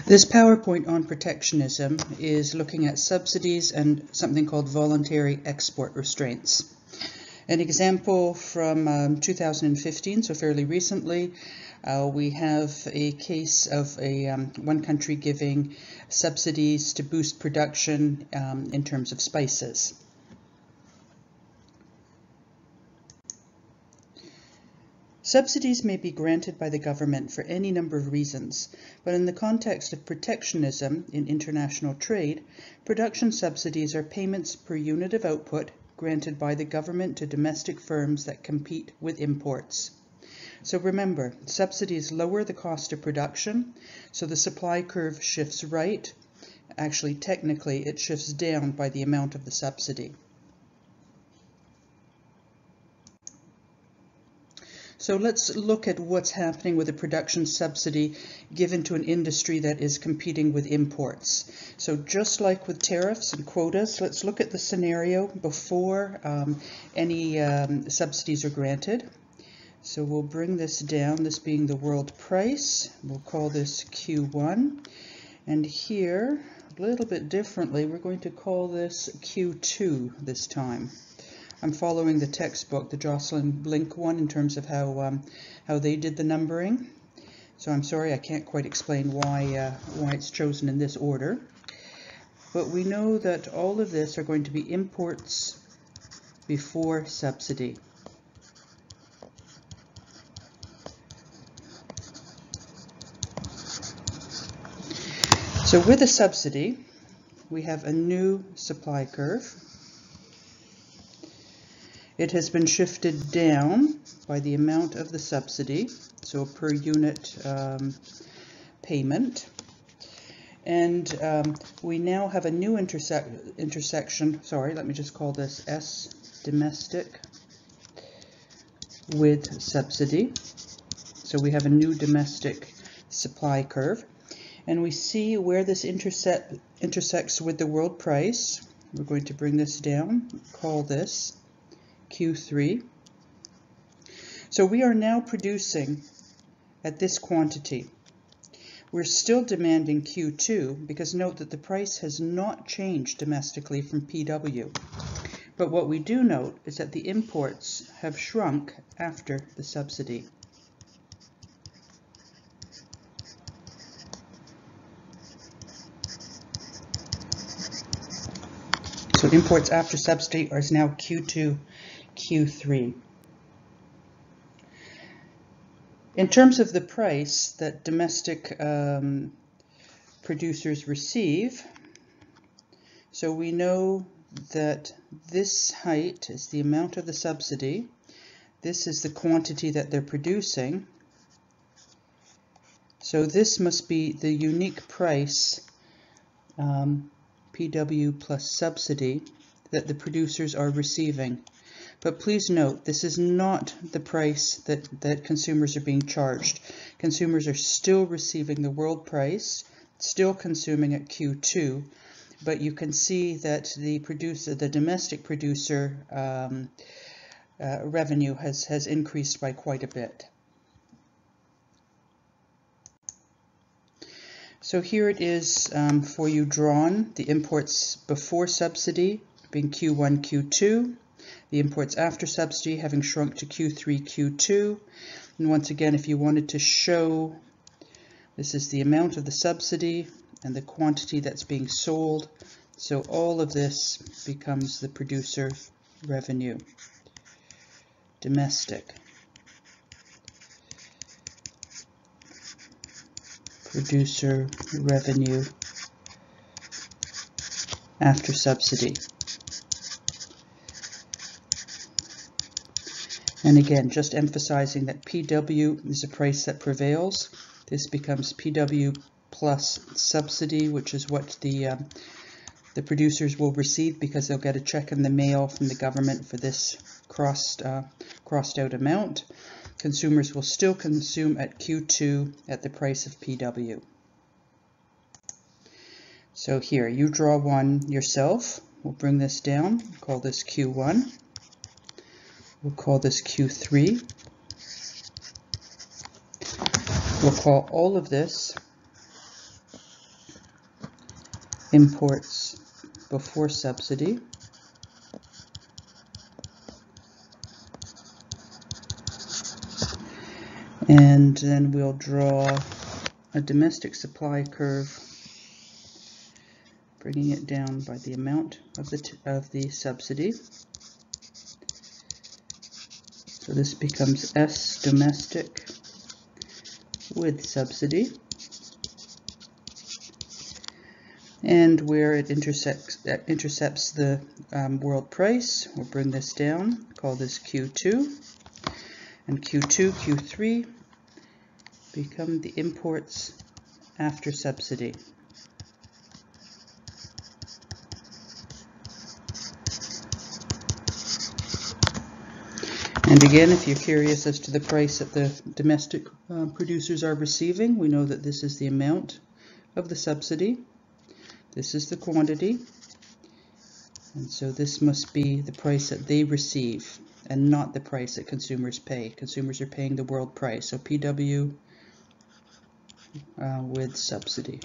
This PowerPoint on protectionism is looking at subsidies and something called voluntary export restraints. An example from 2015, so fairly recently, we have a case of one country giving subsidies to boost production in terms of spices. Subsidies may be granted by the government for any number of reasons, but in the context of protectionism in international trade, production subsidies are payments per unit of output granted by the government to domestic firms that compete with imports. So remember, subsidies lower the cost of production, so the supply curve shifts right. Actually, technically, it shifts down by the amount of the subsidy. So let's look at what's happening with a production subsidy given to an industry that is competing with imports. So just like with tariffs and quotas, let's look at the scenario before any subsidies are granted. So we'll bring this down, this being the world price. We'll call this Q1. And here, a little bit differently, we're going to call this Q2 this time. I'm following the textbook, the Jocelyn Blink one, in terms of how they did the numbering. So I'm sorry, I can't quite explain why it's chosen in this order. But we know that all of this are going to be imports before subsidy. So with a subsidy, we have a new supply curve. It has been shifted down by the amount of the subsidy, so per unit payment. And we now have a new intersection, sorry, let me just call this S, domestic with subsidy. So we have a new domestic supply curve. And we see where this intersects with the world price. We're going to bring this down, call this Q3. So we are now producing at this quantity. We're still demanding Q2 because note that the price has not changed domestically from PW. But what we do note is that the imports have shrunk after the subsidy. So imports after subsidy are now Q2, Q3. In terms of the price that domestic producers receive, so we know that this height is the amount of the subsidy. This is the quantity that they're producing. So this must be the unique price PW plus subsidy that the producers are receiving. But please note, this is not the price that consumers are being charged. Consumers are still receiving the world price, still consuming at Q2, but you can see that the domestic producer revenue has increased by quite a bit. So here it is for you drawn, the imports before subsidy being Q1, Q2, the imports after subsidy having shrunk to Q3, Q2. And once again, if you wanted to show, this is the amount of the subsidy and the quantity that's being sold. So all of this becomes the producer revenue, domestic. Producer revenue after subsidy. And again, just emphasizing that PW is the price that prevails. This becomes PW plus subsidy, which is what the producers will receive because they'll get a check in the mail from the government for this crossed out amount. Consumers will still consume at Q2 at the price of PW. So here, you draw one yourself. We'll bring this down, call this Q1. We'll call this Q3. We'll call all of this imports before subsidy. And then we'll draw a domestic supply curve, bringing it down by the amount of the subsidy. So this becomes S domestic with subsidy. And where it intercepts the world price, we'll bring this down, call this Q2. And Q2, Q3 become the imports after subsidy. And again, if you're curious as to the price that the domestic producers are receiving, we know that this is the amount of the subsidy. This is the quantity. And so this must be the price that they receive and not the price that consumers pay. Consumers are paying the world price. So PW with subsidy.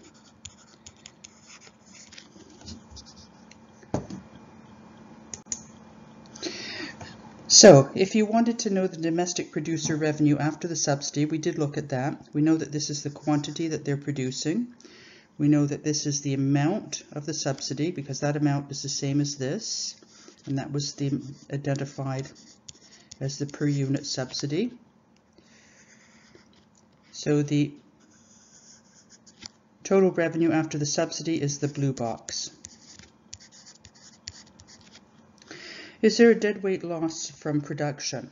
So if you wanted to know the domestic producer revenue after the subsidy, we did look at that. We know that this is the quantity that they're producing. We know that this is the amount of the subsidy, because that amount is the same as this, and that was identified as the per unit subsidy. So the total revenue after the subsidy is the blue box. Is there a deadweight loss from production?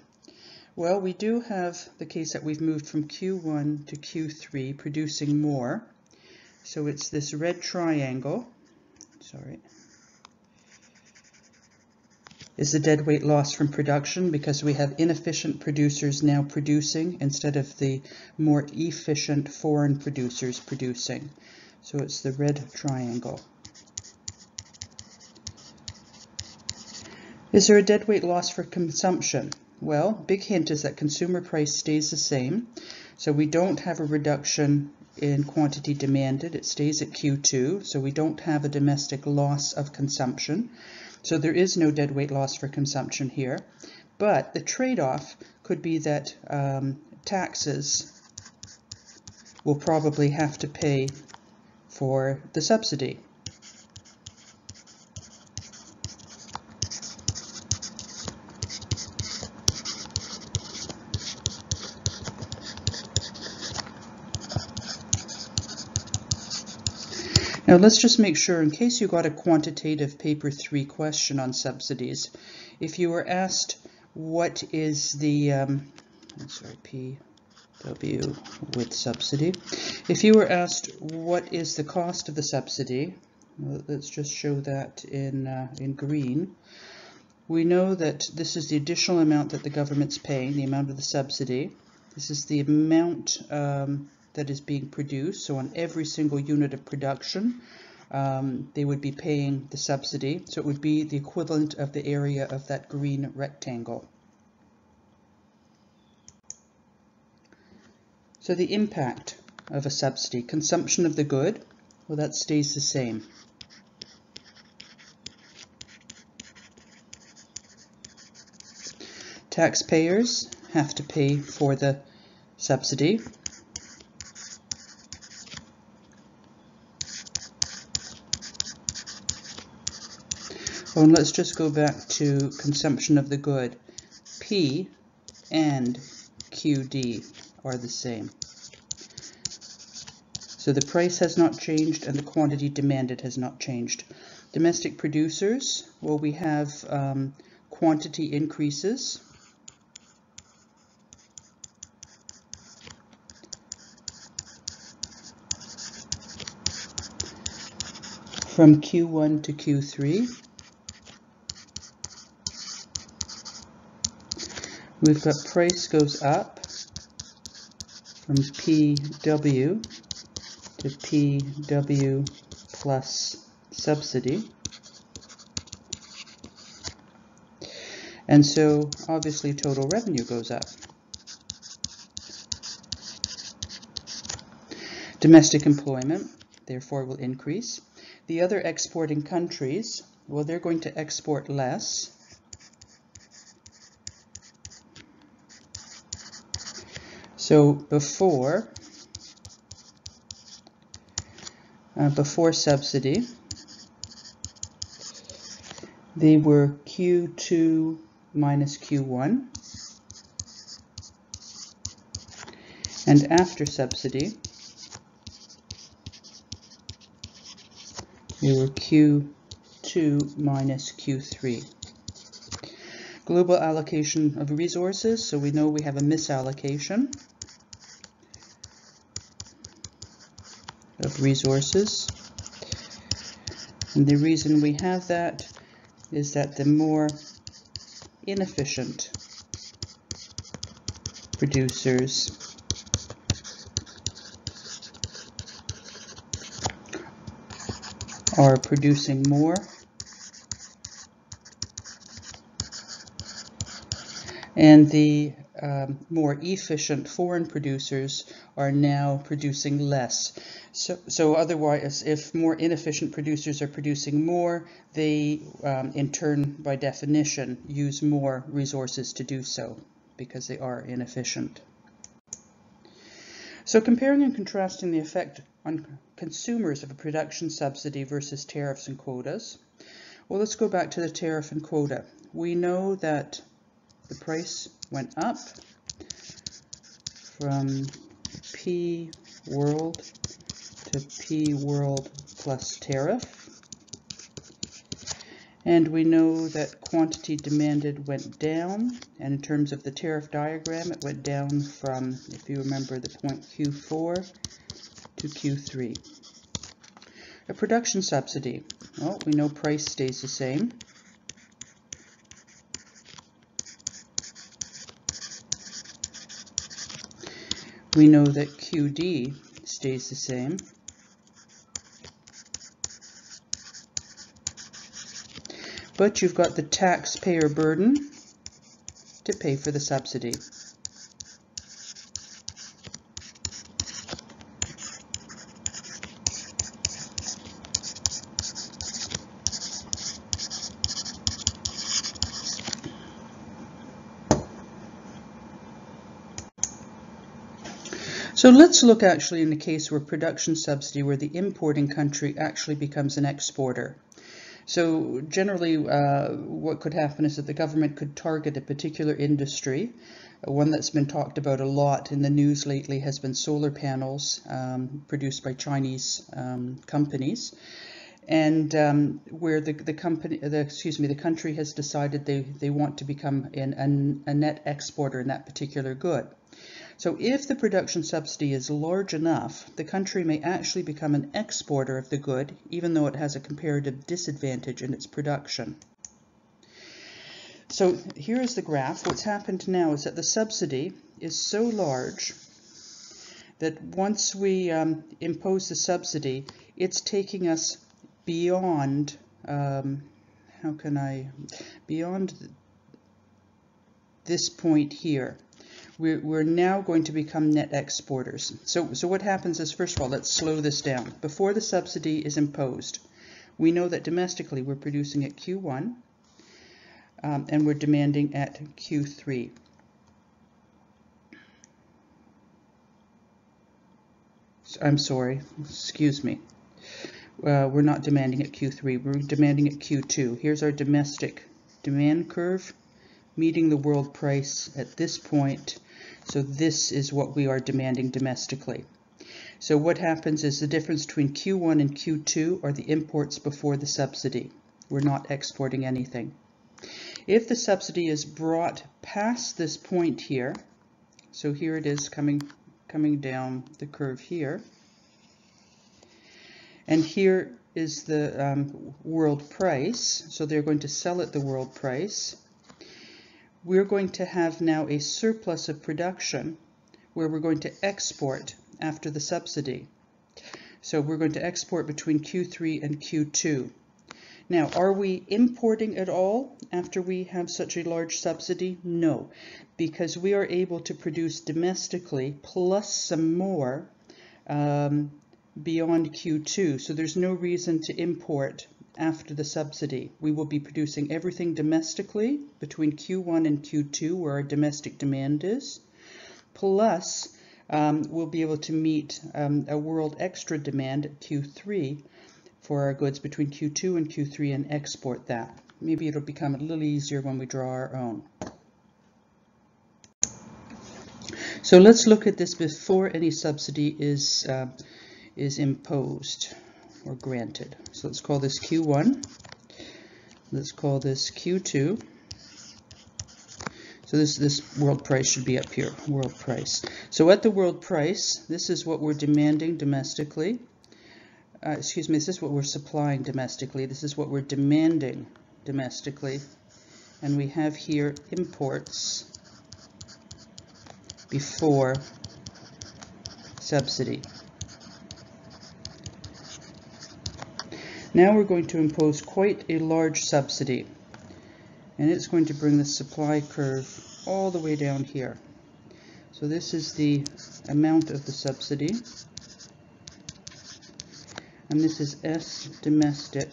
Well, we do have the case that we've moved from Q1 to Q3, producing more. So it's this red triangle, is the deadweight loss from production, because we have inefficient producers now producing instead of the more efficient foreign producers producing. So it's the red triangle. Is there a deadweight loss for consumption? Well, big hint is that consumer price stays the same. So we don't have a reduction in quantity demanded. It stays at Q2. So we don't have a domestic loss of consumption. So there is no deadweight loss for consumption here. But the trade-off could be that taxes will probably have to pay for the subsidy. Now let's just make sure, in case you got a quantitative paper 3 question on subsidies, if you were asked what is the, PW with subsidy, if you were asked what is the cost of the subsidy, well, let's just show that in green. We know that this is the additional amount that the government's paying, the amount of the subsidy. This is the amount that is being produced. So on every single unit of production, they would be paying the subsidy. So it would be the equivalent of the area of that green rectangle. So the impact of a subsidy, consumption of the good, well, that stays the same. Taxpayers have to pay for the subsidy. Oh, and let's just go back to consumption of the good. P and QD are the same. So the price has not changed and the quantity demanded has not changed. Domestic producers, well, we have quantity increases. From Q1 to Q3. We've got price goes up from PW to PW plus subsidy. And so obviously total revenue goes up. Domestic employment. therefore will increase. The other exporting countries, well, they're going to export less. So before subsidy, they were Q2 minus Q1, and after subsidy, they were Q2 minus Q3. Global allocation of resources, so we know we have a misallocation of resources. And the reason we have that is that the more inefficient producers are producing more, and the more efficient foreign producers are now producing less. So otherwise, if more inefficient producers are producing more, they in turn, by definition, use more resources to do so because they are inefficient. So comparing and contrasting the effect on consumers of a production subsidy versus tariffs and quotas. Well, let's go back to the tariff and quota. We know that the price went up from P world to P world plus tariff. And we know that quantity demanded went down, and in terms of the tariff diagram, it went down from, if you remember, the point Q4 to Q3. A production subsidy, well, we know price stays the same. We know that QD stays the same. But you've got the taxpayer burden to pay for the subsidy. So let's look actually in the case where production subsidy, where the importing country actually becomes an exporter. So generally what could happen is that the government could target a particular industry. One that's been talked about a lot in the news lately has been solar panels produced by Chinese companies, and where the country has decided they want to become a net exporter in that particular good. So if the production subsidy is large enough, the country may actually become an exporter of the good, even though it has a comparative disadvantage in its production. So here is the graph. What's happened now is that the subsidy is so large that once we impose the subsidy, it's taking us beyond, beyond this point here. We're now going to become net exporters. So what happens is, first of all, let's slow this down. Before the subsidy is imposed, we know that domestically we're producing at Q1 and we're demanding at Q3. I'm sorry, excuse me. We're not demanding at Q3, we're demanding at Q2. Here's our domestic demand curve meeting the world price at this point. So this is what we are demanding domestically. So what happens is the difference between Q1 and Q2 are the imports before the subsidy. We're not exporting anything. If the subsidy is brought past this point here, so here it is coming down the curve here, and here is the world price, so they're going to sell at the world price. We're going to have now a surplus of production where we're going to export after the subsidy. So we're going to export between Q3 and Q2. Now, are we importing at all after we have such a large subsidy? No, because we are able to produce domestically plus some more beyond Q2, so there's no reason to import after the subsidy. We will be producing everything domestically between Q1 and Q2 where our domestic demand is, plus we'll be able to meet a world extra demand at Q3 for our goods between Q2 and Q3 and export that. Maybe it'll become a little easier when we draw our own. So let's look at this before any subsidy is imposed or granted. So let's call this Q1. Let's call this Q2. So this world price should be up here, world price. So at the world price, this is what we're demanding domestically. Excuse me, this is what we're supplying domestically. This is what we're demanding domestically. And we have here imports before subsidy. Now we're going to impose quite a large subsidy, and it's going to bring the supply curve all the way down here. So this is the amount of the subsidy, and this is S domestic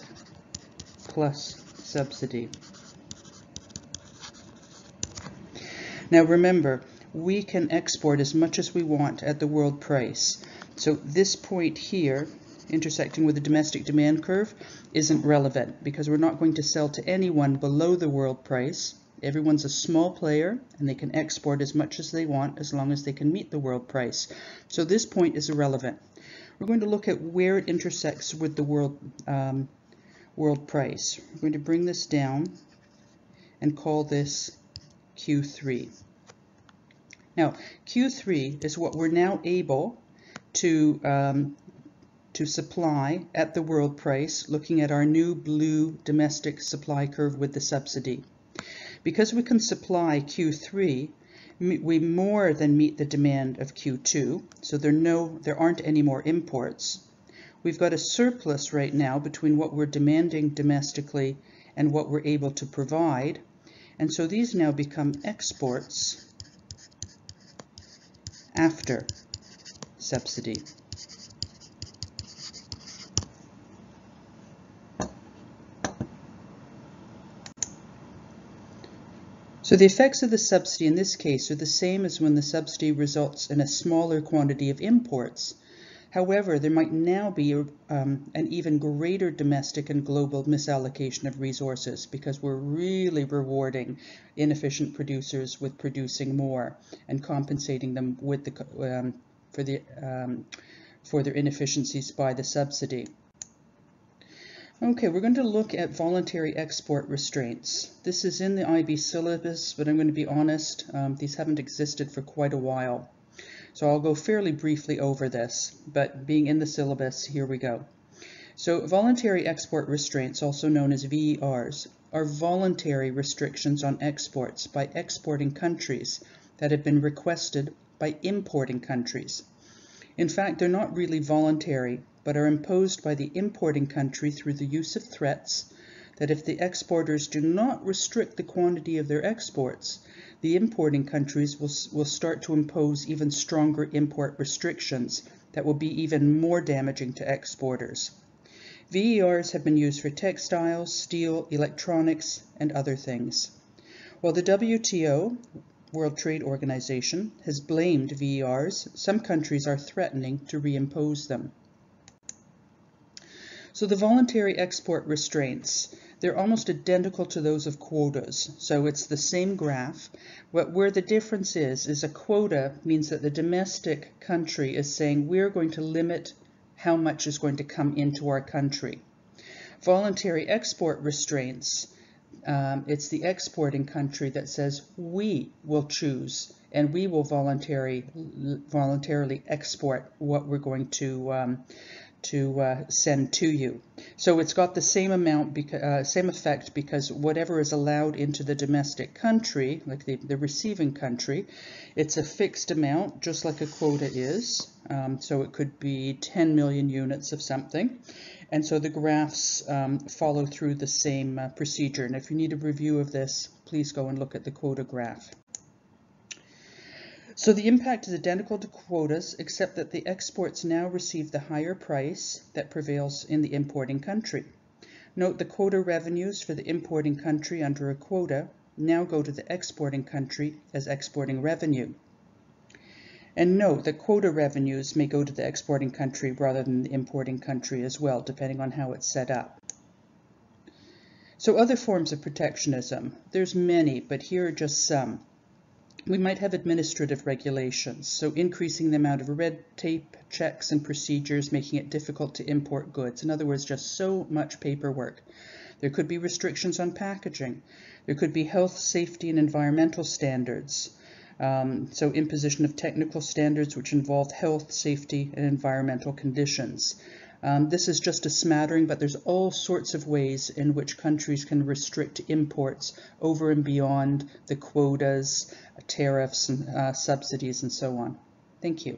plus subsidy. Now remember, we can export as much as we want at the world price. So this point here, intersecting with the domestic demand curve, isn't relevant because we're not going to sell to anyone below the world price. Everyone's a small player and they can export as much as they want as long as they can meet the world price. So this point is irrelevant. We're going to look at where it intersects with the world price. We're going to bring this down and call this Q3. Now, Q3 is what we're now able to supply at the world price, looking at our new blue domestic supply curve with the subsidy. Because we can supply Q3, we more than meet the demand of Q2, so there aren't any more imports. We've got a surplus right now between what we're demanding domestically and what we're able to provide, and so these now become exports after subsidy. So the effects of the subsidy in this case are the same as when the subsidy results in a smaller quantity of imports. However, there might now be an even greater domestic and global misallocation of resources because we're really rewarding inefficient producers with producing more and compensating them with for their inefficiencies by the subsidy. Okay, we're going to look at voluntary export restraints. This is in the IB syllabus, but I'm going to be honest, these haven't existed for quite a while. So I'll go fairly briefly over this, but being in the syllabus, here we go. So voluntary export restraints, also known as VERs, are voluntary restrictions on exports by exporting countries that have been requested by importing countries. In fact, they're not really voluntary, but are imposed by the importing country through the use of threats that if the exporters do not restrict the quantity of their exports, the importing countries will start to impose even stronger import restrictions that will be even more damaging to exporters. VERs have been used for textiles, steel, electronics, and other things. While the WTO, World Trade Organization, has blamed VERs, some countries are threatening to reimpose them. So the voluntary export restraints, they're almost identical to those of quotas. So it's the same graph. Where the difference is a quota means that the domestic country is saying we're going to limit how much is going to come into our country. Voluntary export restraints, it's the exporting country that says we will choose and we will voluntarily export what we're going to send to you. So it's got the same amount, same effect, because whatever is allowed into the domestic country, like the receiving country, it's a fixed amount, just like a quota is. So it could be 10 million units of something. And so the graphs follow through the same procedure. And if you need a review of this, please go and look at the quota graph. So the impact is identical to quotas, except that the exports now receive the higher price that prevails in the importing country. Note the quota revenues for the importing country under a quota now go to the exporting country as exporting revenue. And note that quota revenues may go to the exporting country rather than the importing country as well, depending on how it's set up. So other forms of protectionism, there's many, but here are just some. We might have administrative regulations, so increasing the amount of red tape, checks, and procedures, making it difficult to import goods. In other words, just so much paperwork. There could be restrictions on packaging. There could be health, safety, and environmental standards. So imposition of technical standards which involve health, safety, and environmental conditions. This is just a smattering, but there's all sorts of ways in which countries can restrict imports over and beyond the quotas, tariffs, and subsidies, and so on. Thank you.